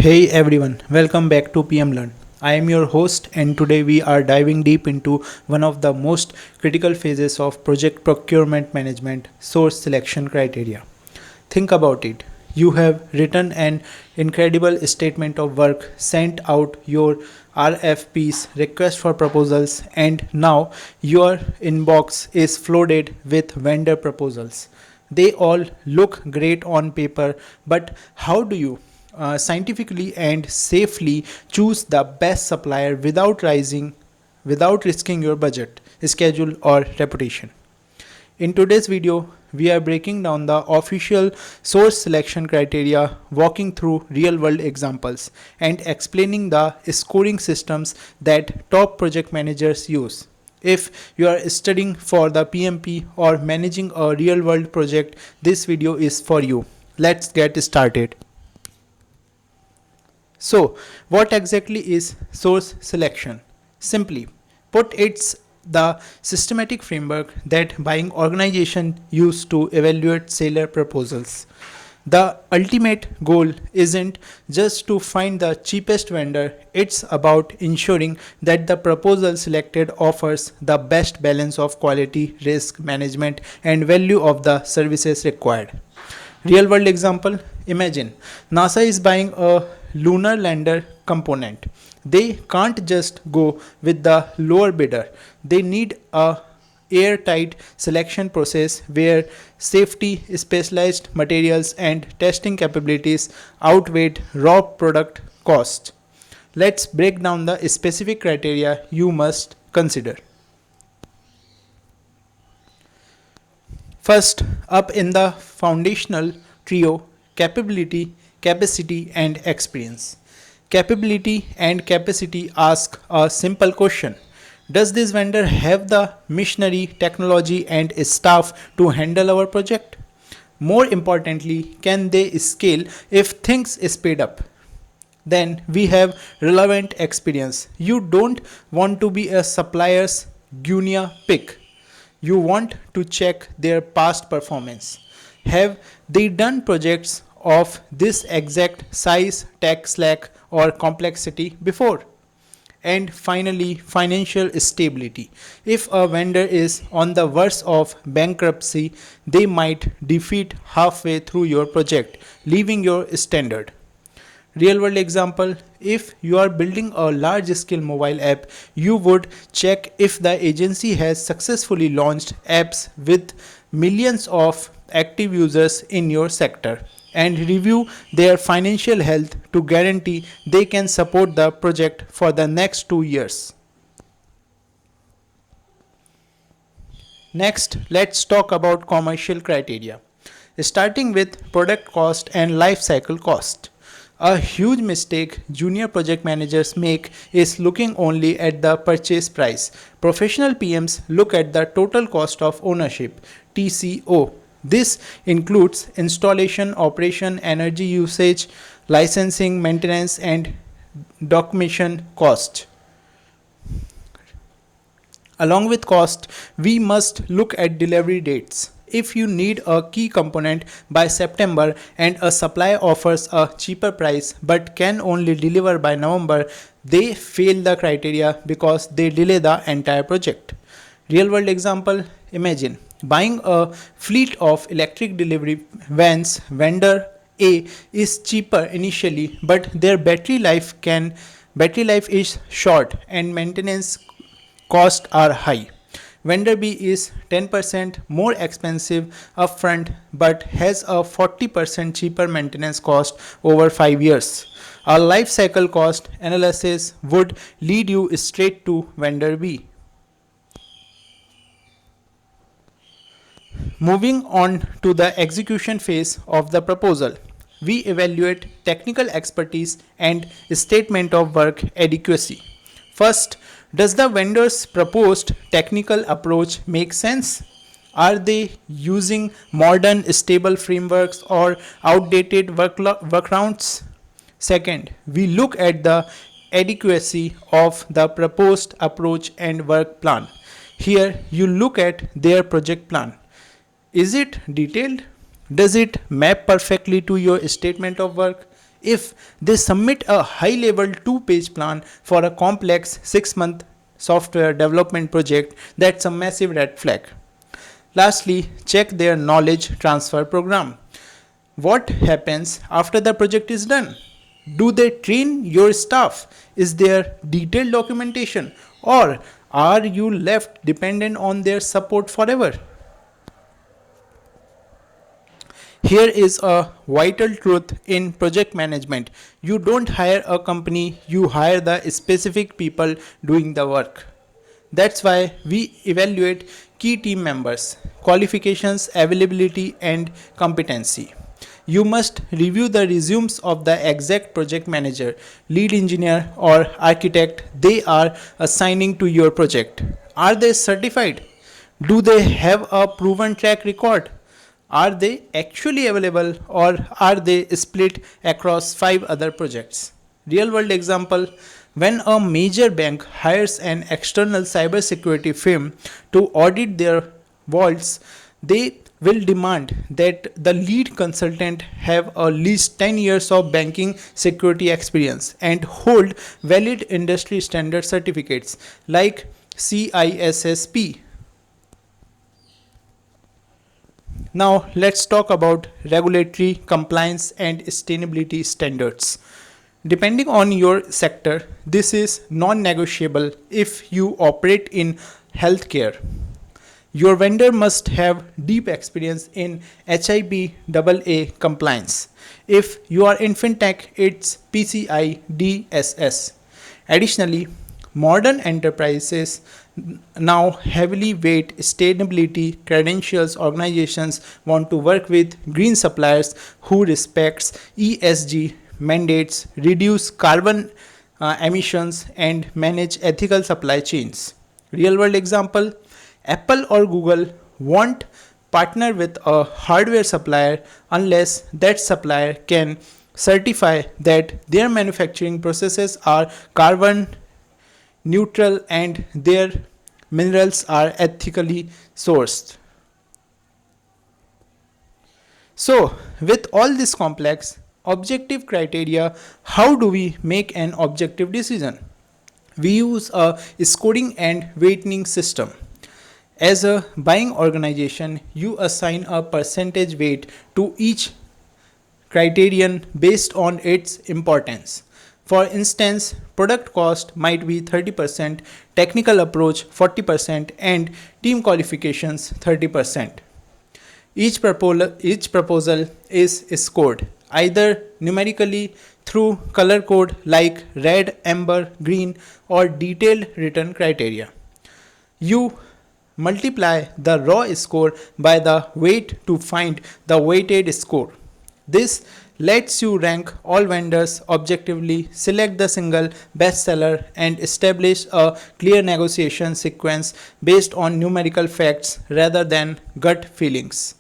Hey everyone, welcome back to PMLearn. I am your host, and today we are diving deep into one of the most critical phases of project procurement management: source selection criteria. Think about it. You have written an incredible statement of work, sent out your RFPs, request for proposals, and now your inbox is flooded with vendor proposals. They all look great on paper, but how do you scientifically and safely choose the best supplier without risking your budget, schedule, or reputation? In today's video, we are breaking down the official source selection criteria, walking through real world examples, and explaining the scoring systems that top project managers use. If you are studying for the PMP or managing a real world project, this video is for you. Let's get started. So, what exactly is source selection? Simply put, it's the systematic framework that buying organizations use to evaluate seller proposals. The ultimate goal isn't just to find the cheapest vendor, it's about ensuring that the proposal selected offers the best balance of quality, risk management, and value of the services required. Real world example: imagine NASA is buying a lunar lander component. They can't just go with the lower bidder. They need a airtight selection process where safety, specialized materials, and testing capabilities outweigh raw product cost. Let's break down the specific criteria you must consider. First, up in the foundational trio: capability, capacity, and experience. Capability and capacity ask a simple question: does this vendor have the machinery, technology, and staff to handle our project? More importantly, can they scale if things speed up? Then we have relevant experience. You don't want to be a supplier's guinea pig. You want to check their past performance. Have they done projects of this exact size, tech slack, or complexity before? And finally, financial stability. If a vendor is on the verge of bankruptcy, they might defeat halfway through your project, leaving your standard. Real world example: if you are building a large scale mobile app, you would check if the agency has successfully launched apps with millions of active users in your sector, and review their financial health to guarantee they can support the project for the next 2 years. Next, let's talk about commercial criteria, starting with product cost and life cycle cost. A huge mistake junior project managers make is looking only at the purchase price. Professional PMs look at the total cost of ownership, TCO. This includes installation, operation, energy usage, licensing, maintenance, and documentation cost. Along with cost, we must look at delivery dates. If you need a key component by September and a supplier offers a cheaper price but can only deliver by November, they fail the criteria because they delay the entire project. Real world example: imagine buying a fleet of electric delivery vans. Vendor A is cheaper initially, but their battery life is short and maintenance costs are high. Vendor B is 10% more expensive upfront but has a 40% cheaper maintenance cost over 5 years. A life cycle cost analysis would lead you straight to vendor B. Moving on to the execution phase of the proposal, we evaluate technical expertise and statement of work adequacy. First, does the vendor's proposed technical approach make sense? Are they using modern stable frameworks or outdated workarounds? Second, we look at the adequacy of the proposed approach and work plan. Here, you look at their project plan. Is it detailed? Does it map perfectly to your statement of work? If they submit a high level 2-page plan for a complex 6-month software development project, that's a massive red flag. Lastly, check their knowledge transfer program. What happens after the project is done? Do they train your staff? Is there detailed documentation? Or are you left dependent on their support forever? Here is a vital truth in project management. You don't hire a company, you hire the specific people doing the work. That's why we evaluate key team members, qualifications, availability, and competency. You must review the resumes of the exact project manager, lead engineer, or architect they are assigning to your project. Are they certified? Do they have a proven track record? Are they actually available or are they split across 5 other projects? Real world example, when a major bank hires an external cybersecurity firm to audit their vaults, they will demand that the lead consultant have at least 10 years of banking security experience and hold valid industry standard certificates like CISSP. Now let's talk about regulatory compliance and sustainability standards. Depending on your sector, this is non-negotiable. If you operate in healthcare, your vendor must have deep experience in HIPAA compliance. If you are in fintech, it's PCI DSS. Additionally, modern enterprises now heavily weight sustainability credentials. Organizations want to work with green suppliers who respects ESG mandates, reduce carbon emissions, and manage ethical supply chains. Real world example, Apple or Google won't partner with a hardware supplier unless that supplier can certify that their manufacturing processes are carbon neutral and their minerals are ethically sourced. So, with all this complex objective criteria, how do we make an objective decision? We use a scoring and weighting system. As a buying organization, you assign a percentage weight to each criterion based on its importance. For instance, product cost might be 30%, technical approach 40%, and team qualifications 30%. Each proposal is scored either numerically through color code like red, amber, green, or detailed written criteria. You multiply the raw score by the weight to find the weighted score. This lets you rank all vendors objectively, select the single bestseller, and establish a clear negotiation sequence based on numerical facts rather than gut feelings.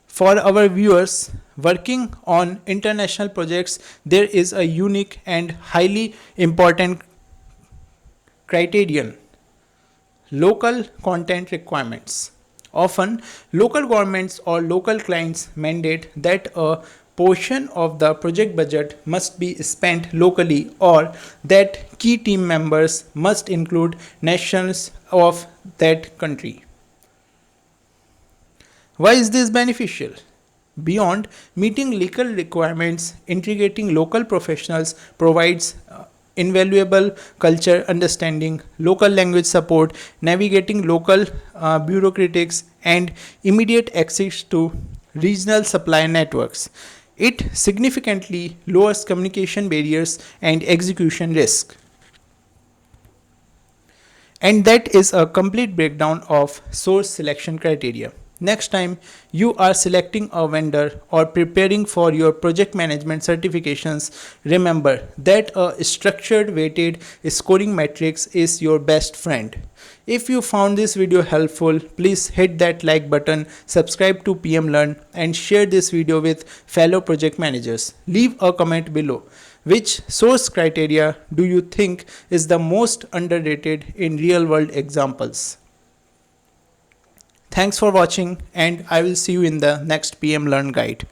For our viewers working on international projects, there is a unique and highly important criterion: local content requirements. Often, local governments or local clients mandate that a portion of the project budget must be spent locally or that key team members must include nationals of that country. Why is this beneficial? Beyond meeting legal requirements, integrating local professionals provides invaluable culture understanding, local language support, navigating local bureaucratics, and immediate access to regional supply networks. It significantly lowers communication barriers and execution risk. And that is a complete breakdown of source selection criteria. Next time you are selecting a vendor or preparing for your project management certifications, remember that a structured weighted scoring matrix is your best friend. If you found this video helpful, please hit that like button, subscribe to PMLearn, and share this video with fellow project managers. Leave a comment below. Which source criteria do you think is the most underrated in real world examples? Thanks for watching, and I will see you in the next PM Learn guide.